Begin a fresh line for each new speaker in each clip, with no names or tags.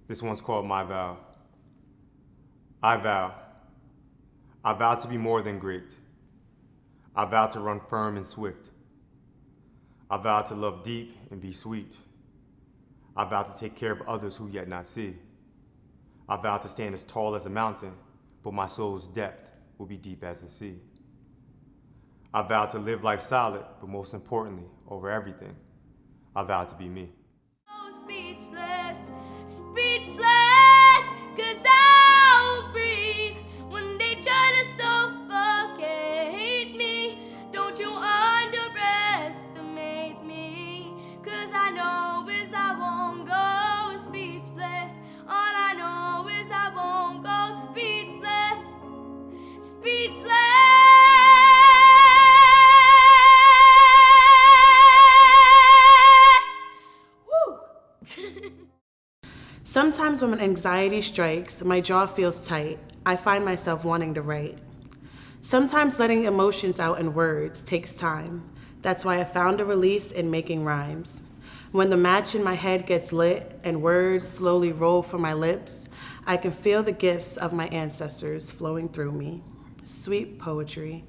This one's called My Vow. I vow. I vow to be more than great. I vow to run firm and swift. I vow to love deep and be sweet. I vow to take care of others who yet not see. I vow to stand as tall as a mountain, but my soul's depth will be deep as the sea. I vow to live life solid, but most importantly, over everything, I vow to be me.
Speechless, speechless, 'cause I'll breathe when they try to suffocate me. Don't you underestimate me, 'cause I know is I won't go speechless. All I know is I won't go speechless, speechless.
Sometimes when anxiety strikes, my jaw feels tight. I find myself wanting to write. Sometimes letting emotions out in words takes time. That's why I found a release in making rhymes. When the match in my head gets lit and words slowly roll from my lips, I can feel the gifts of my ancestors flowing through me. Sweet poetry.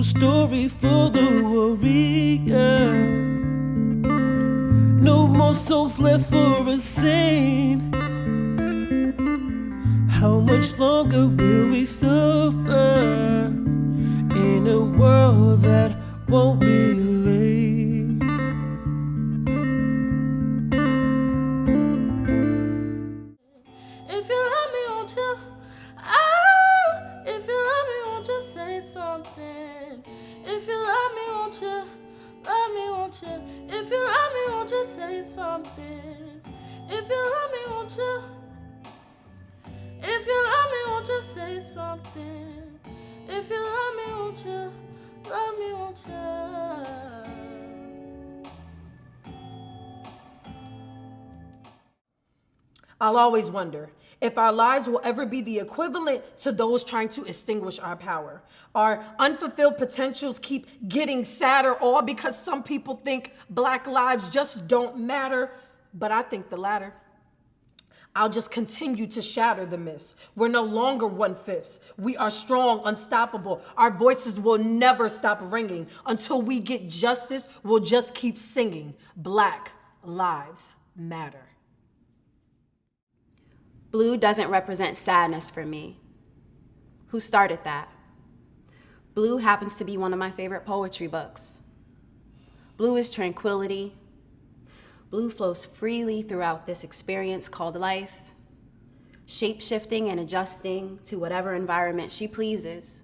Story for the warrior. No more souls left for a saint. How much longer will we suffer in a world that won't relate?
If you love me, won't you? Oh, if you love me, won't you say something? If you love me, won't you? Love me, won't you? If you love me, won't you say something? If you love me, won't you? If you love me, won't you say something? If you love me, won't you? Love me, won't you?
I'll always wonder if our lives will ever be the equivalent to those trying to extinguish our power. Our unfulfilled potentials keep getting sadder, all because some people think Black lives just don't matter, but I think the latter. I'll just continue to shatter the myths. We're no longer 1/5. We are strong, unstoppable. Our voices will never stop ringing. Until we get justice, we'll just keep singing. Black lives matter.
Blue doesn't represent sadness for me. Who started that? Blue happens to be one of my favorite poetry books. Blue is tranquility. Blue flows freely throughout this experience called life, shape-shifting and adjusting to whatever environment she pleases,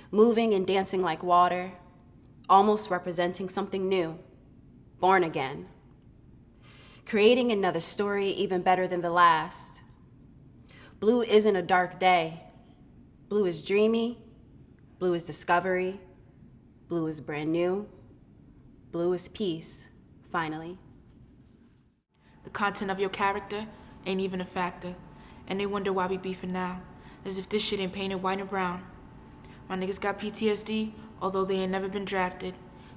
moving and dancing like water, almost representing something new, born again, creating another story even better than the last. Blue isn't a dark day. Blue is dreamy. Blue is discovery. Blue is brand new. Blue is peace, finally.
The content of your character ain't even a factor, and they wonder why we beefing now, as if this shit ain't painted white and brown. My niggas got PTSD, although they ain't never been drafted,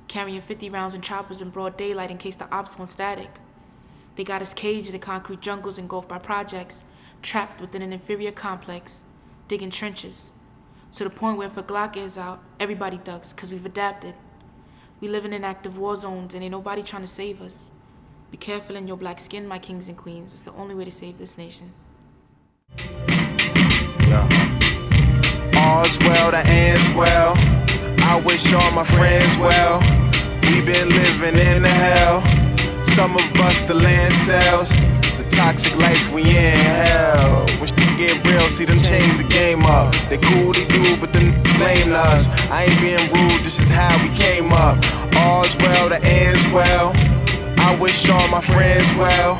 carrying 50 rounds and choppers in broad daylight in case the ops want static. They got us caged in concrete jungles engulfed by projects, trapped within an inferior complex, digging trenches. To the point where if a Glock is out, everybody ducks, cause we've adapted. We live in inactive war zones and ain't nobody trying to save us. Be careful in your black skin, my kings and queens. It's the only way to save this nation.
Yeah. All's well that ends well. I wish all my friends well. We been living in the hell. Some of us the land sells. The toxic life we in hell. When shit get real, see them change the game up. They cool to you, but them blame us. I ain't being rude, this is how we came up. All's well that ends well. I wish all my friends well.